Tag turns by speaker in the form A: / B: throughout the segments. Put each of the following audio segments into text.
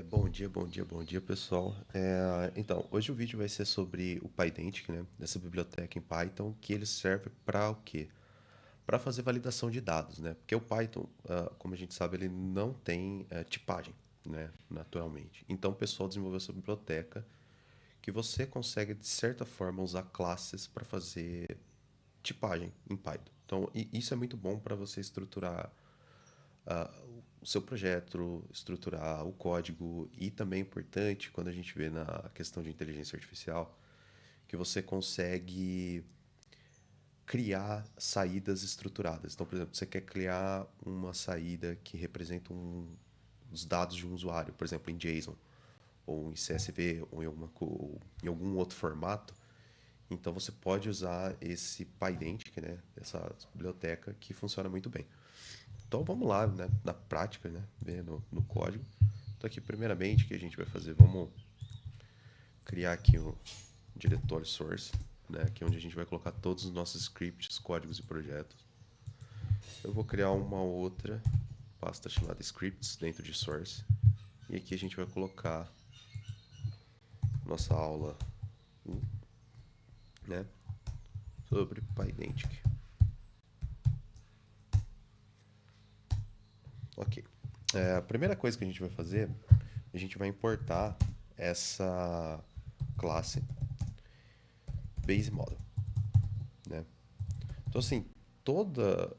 A: Bom dia, pessoal. Então, hoje o vídeo vai ser sobre o PyDentic, né? Dessa biblioteca em Python, que ele serve para o quê? Para fazer validação de dados, né? Porque o Python, como a gente sabe, ele não tem tipagem, né? Naturalmente. Então, o pessoal desenvolveu essa biblioteca que você consegue, de certa forma, usar classes para fazer tipagem em Python. Então, isso é muito bom para você estruturar o seu projeto, estruturar o código e também é importante quando a gente vê na questão de inteligência artificial que você consegue criar saídas estruturadas. Então, por exemplo, você quer criar uma saída que representa os dados de um usuário, por exemplo, em JSON ou em CSV ou ou em algum outro formato. Então você pode usar esse PyDentic, né, essa biblioteca que funciona muito bem. Então vamos lá, né, na prática, né, ver no código. Então aqui primeiramente o que a gente vai fazer, vamos criar aqui um diretório source, né, aqui onde a gente vai colocar todos os nossos scripts, códigos e projetos. Eu vou criar uma outra pasta chamada scripts dentro de source. E aqui a gente vai colocar nossa aula 1, né, sobre PyDentic. Ok. A primeira coisa que a gente vai fazer, a gente vai importar essa classe base model, né? Então assim, toda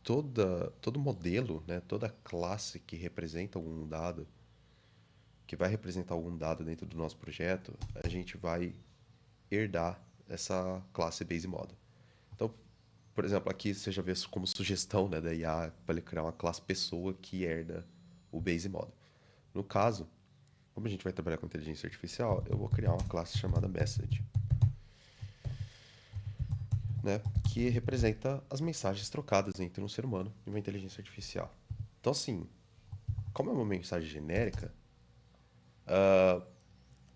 A: todo modelo, né, toda classe que representa algum dado, que vai representar algum dado dentro do nosso projeto, a gente vai herdar essa classe base model. Então, por exemplo, aqui você já vê como sugestão, né, da IA para ele criar uma classe pessoa que herda o base model. No caso, como a gente vai trabalhar com inteligência artificial, eu vou criar uma classe chamada message, né, que representa as mensagens trocadas entre um ser humano e uma inteligência artificial. Então, assim, como é uma mensagem genérica,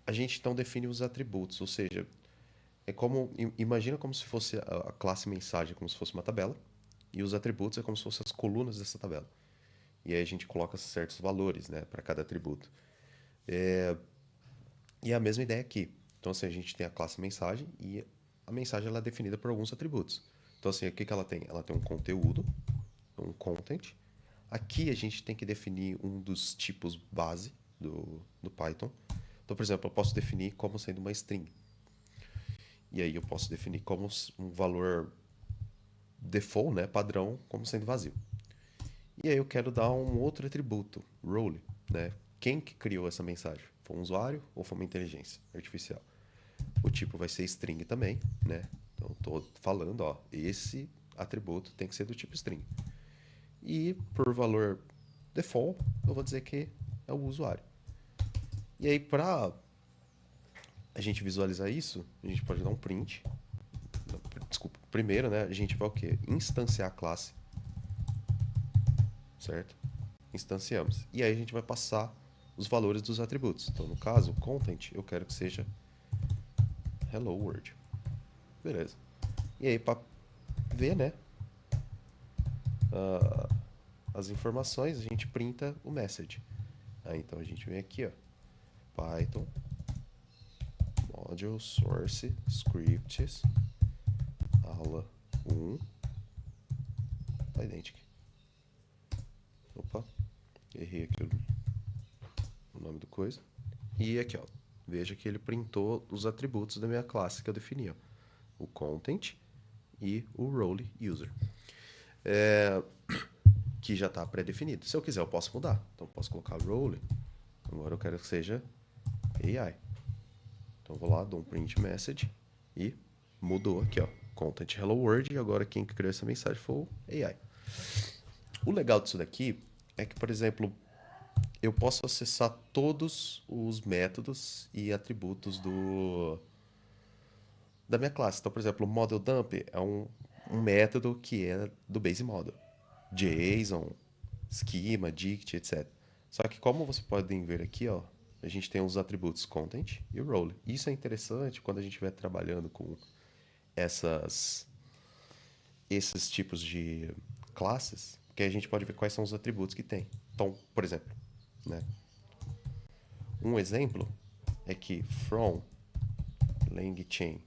A: a gente então define os atributos, ou seja, é como imagina como se fosse a classe mensagem, como se fosse uma tabela, e os atributos é como se fossem as colunas dessa tabela. E aí a gente coloca certos valores, né, para cada atributo. E é a mesma ideia aqui. Então, assim, a gente tem a classe mensagem e a mensagem ela é definida por alguns atributos. Então, assim, o que ela tem? Ela tem um conteúdo, um content. Aqui a gente tem que definir um dos tipos base do Python. Então, por exemplo, eu posso definir como sendo uma string. E aí eu posso definir como um valor default, né, padrão, como sendo vazio. E aí eu quero dar um outro atributo, role, né? Quem que criou essa mensagem? Foi um usuário ou foi uma inteligência artificial? O tipo vai ser string também, né? Então estou falando, ó, esse atributo tem que ser do tipo string. E por valor default, eu vou dizer que é o usuário. E aí para a gente visualizar isso, a gente pode dar um print. Desculpa, primeiro, né, a gente vai o quê? Instanciar a classe, certo? Instanciamos. E aí a gente vai passar os valores dos atributos. Então, no caso, content, eu quero que seja hello world. Beleza. E aí, para ver, né, as informações, a gente printa o message. Aí, então a gente vem aqui, ó, Python module source scripts aula 1 identic. Opa, errei aqui o nome do coisa. E aqui, ó, veja que ele printou os atributos da minha classe que eu defini, ó, o content e o role user, que já está pré-definido. Se eu quiser, eu posso mudar. Então, eu posso colocar role. Agora eu quero que seja AI. Então, eu vou lá, dou um print message e mudou aqui, ó. Content Hello World. E agora quem criou essa mensagem foi o AI. O legal disso daqui é que, por exemplo, eu posso acessar todos os métodos e atributos da minha classe. Então, por exemplo, o model dump é um método que é do base model. JSON, schema, dict, etc. Só que como você pode ver aqui, ó, a gente tem os atributos content e role. Isso é interessante quando a gente estiver trabalhando com essas, esses tipos de classes, que a gente pode ver quais são os atributos que tem. Então, por exemplo, né? Um exemplo é que from LangChain.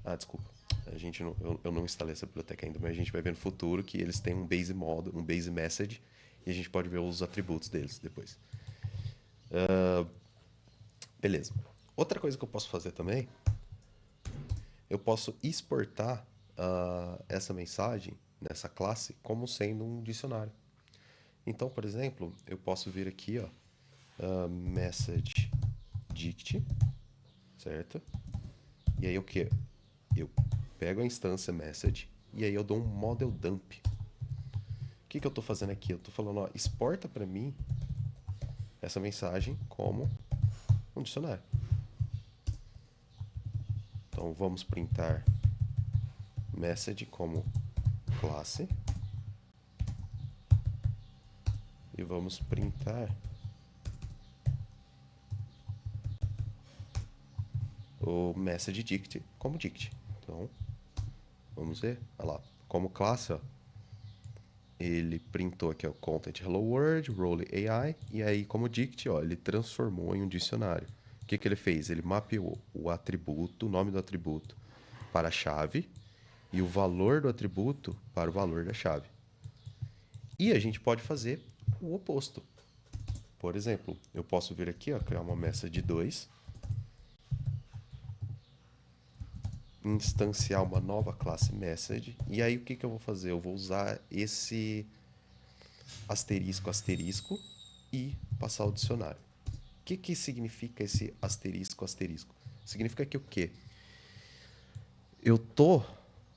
A: Ah, desculpa. A gente não, eu não instalei essa biblioteca ainda, mas a gente vai ver no futuro que eles têm um base model, um base message, e a gente pode ver os atributos deles depois. Beleza. Outra coisa que eu posso fazer também, eu posso exportar essa mensagem nessa classe como sendo um dicionário. Então, por exemplo, eu posso vir aqui, ó, message dict, certo? E aí o que? Eu pego a instância message e aí eu dou um model dump. O que eu estou fazendo aqui? Eu estou falando, ó, exporta para mim essa mensagem como um dicionário. Então vamos printar message como classe e vamos printar o message dict como dict. Então vamos ver, olha lá, como classe, ó, ele printou aqui o content hello world, role AI, e aí como dict, ó, ele transformou em um dicionário. O que ele fez? Ele mapeou o atributo, o nome do atributo para a chave e o valor do atributo para o valor da chave. E a gente pode fazer o oposto. Por exemplo, eu posso vir aqui, ó, criar uma message 2, instanciar uma nova classe message, e aí o que eu vou fazer? Eu vou usar esse asterisco asterisco e passar o dicionário. O que significa esse asterisco asterisco? Significa que o quê? Eu tô,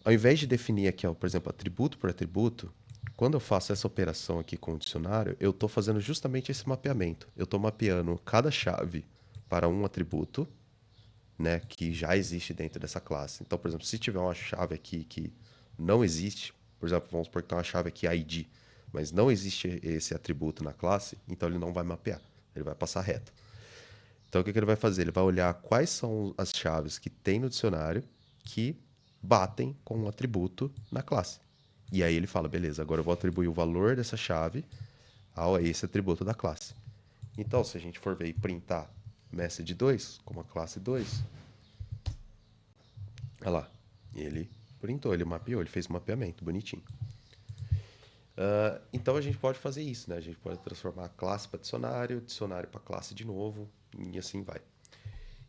A: ao invés de definir aqui, ó, por exemplo, atributo por atributo, quando eu faço essa operação aqui com o dicionário, eu estou fazendo justamente esse mapeamento. Eu estou mapeando cada chave para um atributo, né, que já existe dentro dessa classe. Então, por exemplo, se tiver uma chave aqui que não existe, por exemplo, vamos supor que tem uma chave aqui ID, mas não existe esse atributo na classe, então ele não vai mapear, ele vai passar reto. Então, o que ele vai fazer? Ele vai olhar quais são as chaves que tem no dicionário que batem com um atributo na classe. E aí ele fala, beleza, agora eu vou atribuir o valor dessa chave a esse atributo da classe. Então, se a gente for ver e printar message 2 como a classe 2, olha lá, ele printou, ele mapeou, ele fez um mapeamento bonitinho. Então a gente pode fazer isso, né? A gente pode transformar a classe para dicionário, dicionário para classe de novo, e assim vai.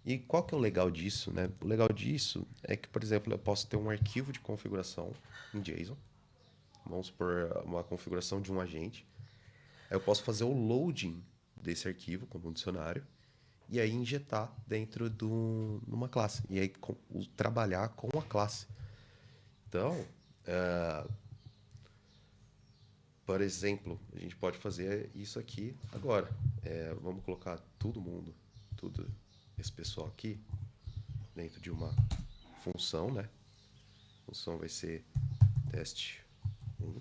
A: E qual que é o legal disso, né? O legal disso é que, por exemplo, eu posso ter um arquivo de configuração em JSON. Vamos supor uma configuração de um agente. Aí eu posso fazer o loading desse arquivo como um dicionário e aí injetar dentro de uma classe. E aí trabalhar com a classe. Então, por exemplo, a gente pode fazer isso aqui agora. Vamos colocar todo mundo, tudo esse pessoal aqui, dentro de uma função, né? A função vai ser teste 1.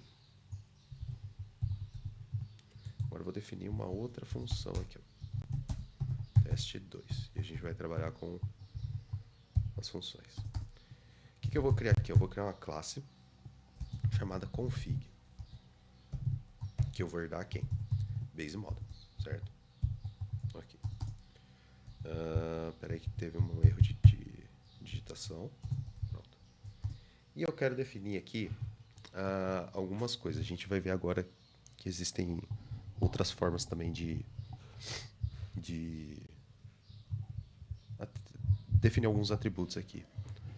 A: Agora eu vou definir uma outra função aqui, ó. Teste 2. E a gente vai trabalhar com as funções. O que eu vou criar aqui? Eu vou criar uma classe chamada config, que eu vou herdar quem? Base model, certo? Aqui. Peraí que teve um erro de digitação. Pronto. E eu quero definir aqui algumas coisas. A gente vai ver agora que existem outras formas também de definir alguns atributos aqui.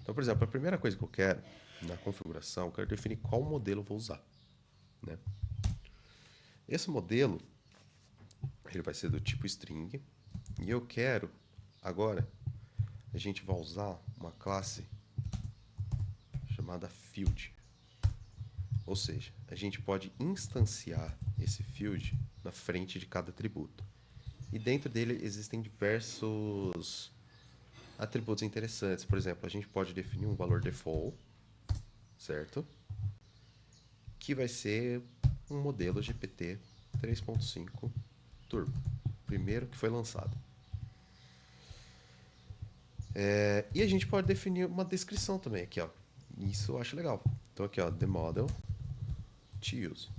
A: Então, por exemplo, a primeira coisa que eu quero na configuração, eu quero definir qual modelo eu vou usar, né? Esse modelo, ele vai ser do tipo string, e eu quero, agora, a gente vai usar uma classe chamada field. Ou seja, a gente pode instanciar esse field na frente de cada atributo. E dentro dele existem diversos atributos interessantes. Por exemplo, a gente pode definir um valor default, certo? Que vai ser um modelo GPT 3.5 Turbo, primeiro que foi lançado. E a gente pode definir uma descrição também aqui, ó. Isso eu acho legal. Então aqui, ó, the model to use.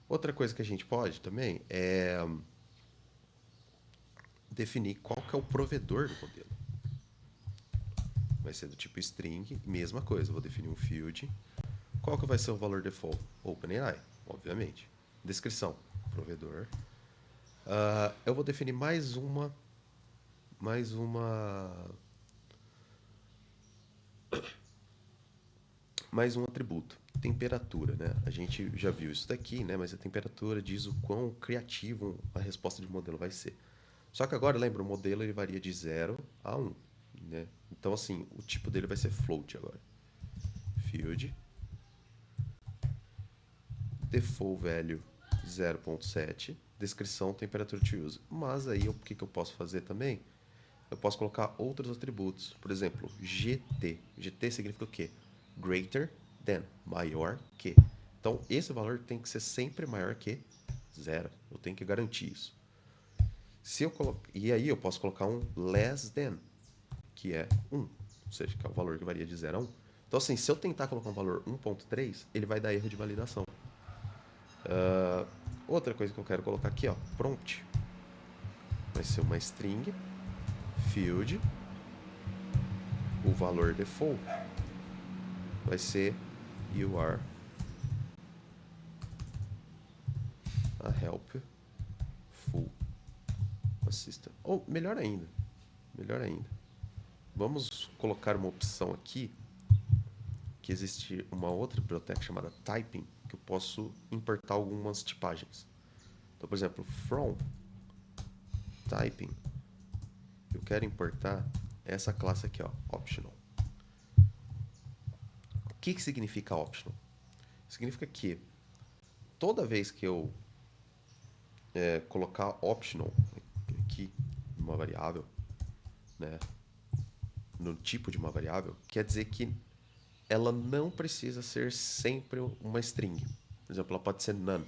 A: Outra coisa que a gente pode também é definir qual que é o provedor do modelo. Vai ser do tipo string, mesma coisa, eu vou definir um field. Qual que vai ser o valor default? OpenAI, obviamente. Descrição, provedor. Eu vou definir mais um atributo, temperatura, né? A gente já viu isso daqui, né? Mas a temperatura diz o quão criativo a resposta de modelo vai ser. Só que agora, lembra, o modelo ele varia de 0 a 1, né? Então, assim, o tipo dele vai ser float agora. Field, default value 0.7, descrição, temperatura to use. Mas aí, o que eu posso fazer também? Eu posso colocar outros atributos. Por exemplo, GT. GT significa o quê? Greater than, maior que. Então, esse valor tem que ser sempre maior que 0. Eu tenho que garantir isso. E aí eu posso colocar um less than, que é 1. Ou seja, que é o valor que varia de 0 a 1. Então, assim, se eu tentar colocar um valor 1.3, ele vai dar erro de validação. Outra coisa que eu quero colocar aqui, ó, prompt. Vai ser uma string, field, o valor default vai ser you are a helpful assistant. Ou melhor ainda, vamos colocar uma opção aqui que existe uma outra biblioteca chamada typing que eu posso importar algumas tipagens. Então, por exemplo, from typing, eu quero importar essa classe aqui, ó, optional. O que significa optional? Significa que toda vez que eu colocar optional aqui numa variável, né, no tipo de uma variável, quer dizer que ela não precisa ser sempre uma string. Por exemplo, ela pode ser none.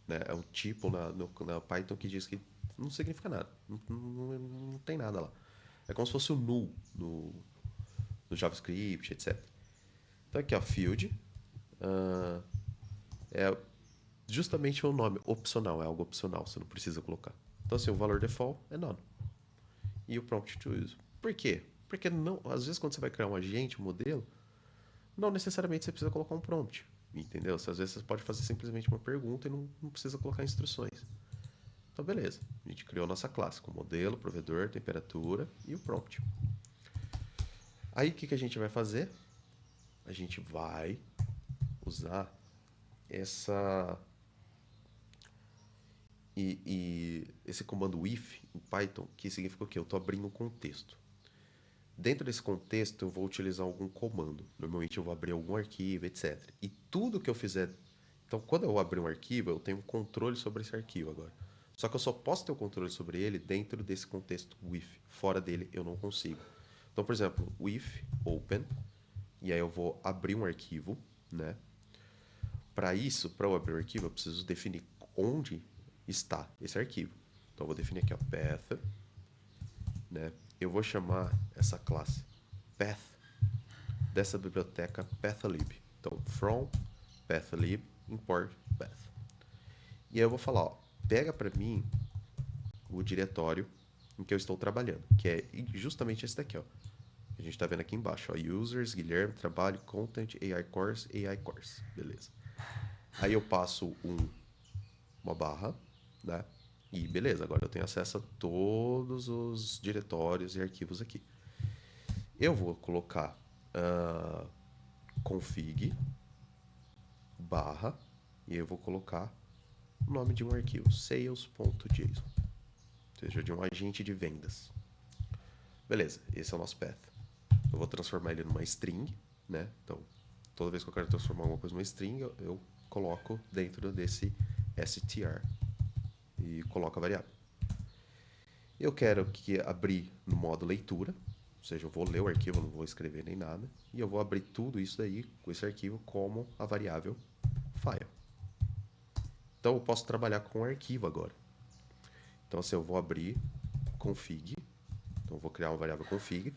A: Né? É um tipo na Python que diz que não significa nada. Não tem nada lá. É como se fosse o null no JavaScript, etc. Então aqui, ó, field. É justamente o nome opcional, é algo opcional, você não precisa colocar. Então assim, o valor default é none. E o prompt to use. Por quê? Porque não, às vezes quando você vai criar um agente, um modelo, não necessariamente você precisa colocar um prompt. Entendeu? Às vezes você pode fazer simplesmente uma pergunta e não precisa colocar instruções. Então, beleza. A gente criou nossa classe com modelo, provedor, temperatura e o prompt. Aí, o que a gente vai fazer? A gente vai usar esse comando if em Python, que significa o quê? Eu estou abrindo um contexto. Dentro desse contexto, eu vou utilizar algum comando. Normalmente, eu vou abrir algum arquivo, etc. E tudo que eu fizer... Então, quando eu abrir um arquivo, eu tenho um controle sobre esse arquivo agora. Só que eu só posso ter o controle sobre ele dentro desse contexto with. Fora dele, eu não consigo. Então, por exemplo, with open, e aí eu vou abrir um arquivo, né? Para isso, para eu abrir o arquivo, eu preciso definir onde está esse arquivo. Então, eu vou definir aqui, ó, path, né? Eu vou chamar essa classe path dessa biblioteca pathlib. Então, from pathlib import path. E aí eu vou falar, ó, pega para mim o diretório em que eu estou trabalhando, que é justamente esse daqui, ó. A gente está vendo aqui embaixo, ó, users, Guilherme, trabalho, content, AI course, beleza. Aí eu passo uma barra, né? E beleza, agora eu tenho acesso a todos os diretórios e arquivos aqui. Eu vou colocar config barra e eu vou colocar o nome de um arquivo, sales.json, ou seja, de um agente de vendas. Beleza, esse é o nosso path. Eu vou transformar ele numa string, né? Então, toda vez que eu quero transformar alguma coisa numa string, eu coloco dentro desse str e coloco a variável. Eu quero que abrir no modo leitura, ou seja, eu vou ler o arquivo, não vou escrever nem nada, e eu vou abrir tudo isso daí com esse arquivo como a variável file. Então eu posso trabalhar com o arquivo agora. Então assim, eu vou abrir config, então eu vou criar uma variável config,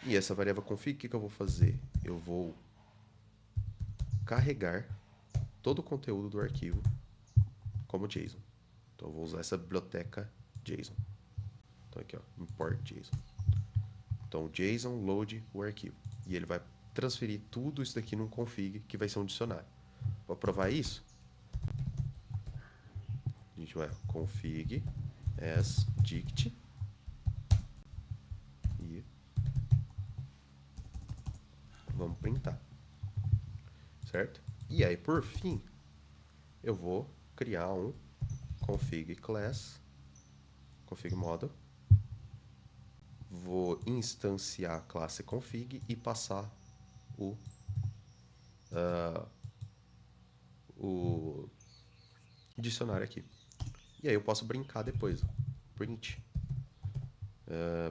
A: e essa variável config, o que eu vou fazer? Eu vou carregar todo o conteúdo do arquivo como JSON. Então eu vou usar essa biblioteca JSON. Então aqui, ó, import JSON. Então JSON load o arquivo. E ele vai transferir tudo isso daqui num config que vai ser um dicionário. Para provar isso, a gente vai config as dict e vamos printar, certo? E aí, por fim, eu vou criar um config class, config model, vou instanciar a classe config e passar o dicionário aqui. E aí eu posso brincar depois. Print.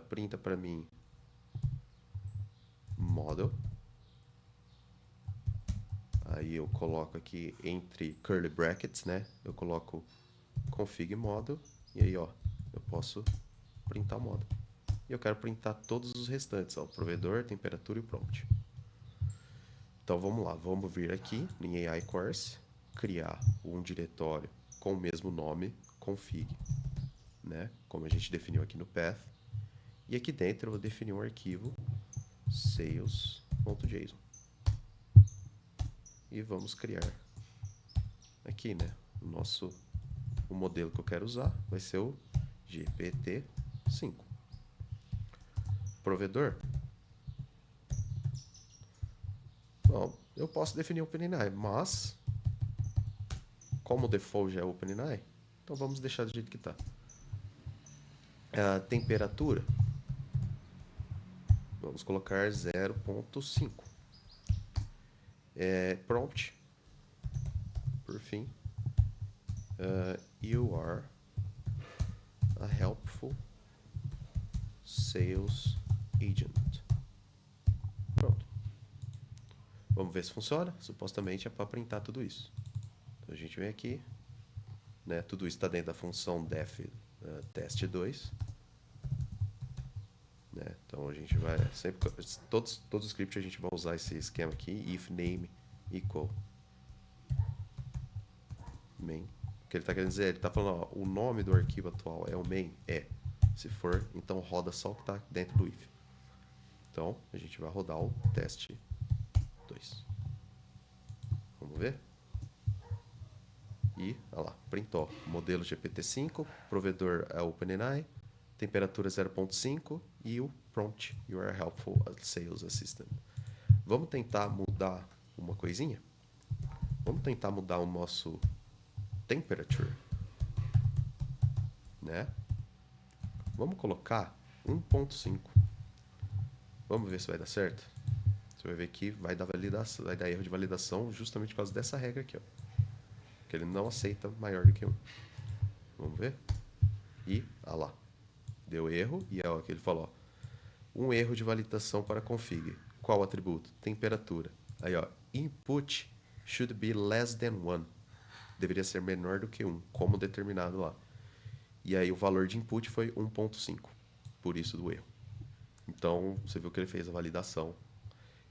A: Printa para mim model. Aí eu coloco aqui entre curly brackets, né? Eu coloco config model. E aí, ó, eu posso printar o model. E eu quero printar todos os restantes, ó, o provedor, temperatura e o prompt. Então vamos lá, vamos vir aqui em AI Course, criar um diretório com o mesmo nome, config, né? Como a gente definiu aqui no path. E aqui dentro eu vou definir um arquivo sales.json. E vamos criar aqui, né? O modelo que eu quero usar vai ser o GPT-5. Provedor. Bom, eu posso definir o OpenAI, mas como o default já é OpenAI, então vamos deixar do jeito que está. A temperatura, vamos colocar 0.5. Prompt, por fim, you are a helpful sales agent. Pronto. Vamos ver se funciona. Supostamente é para printar tudo isso. Então a gente vem aqui, né? Tudo isso está dentro da função def test2. Né? Então a gente vai sempre todos os scripts a gente vai usar esse esquema aqui, if name equal main. O que ele está querendo dizer? Ele está falando, ó, o nome do arquivo atual é o main? É. Se for, então roda só o que está dentro do if. Então a gente vai rodar o teste 2. Vamos ver? E, olha lá, printou. Modelo GPT-5, provedor é OpenAI, temperatura 0.5 e o prompt, you are helpful sales assistant. Vamos tentar mudar uma coisinha? Vamos tentar mudar o nosso temperature, né? Vamos colocar 1.5. Vamos ver se vai dar certo. Você vai ver que vai dar validação, vai dar erro de validação justamente por causa dessa regra aqui, ó. Que ele não aceita maior do que 1. Vamos ver? E, olha lá. Deu erro e é o que ele falou, ó. Um erro de validação para config. Qual atributo? Temperatura. Aí, ó, input should be less than 1. Deveria ser menor do que 1, como determinado lá. E aí o valor de input foi 1.5. Por isso do erro. Então, você viu que ele fez a validação.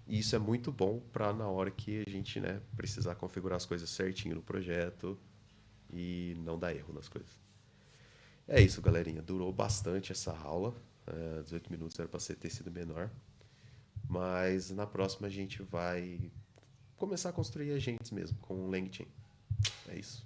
A: E isso é muito bom para na hora que a gente, né, precisar configurar as coisas certinho no projeto e não dar erro nas coisas. É isso, galerinha. Durou bastante essa aula. 18 minutos era para ter sido menor. Mas na próxima a gente vai começar a construir agentes mesmo com o LangChain. É isso.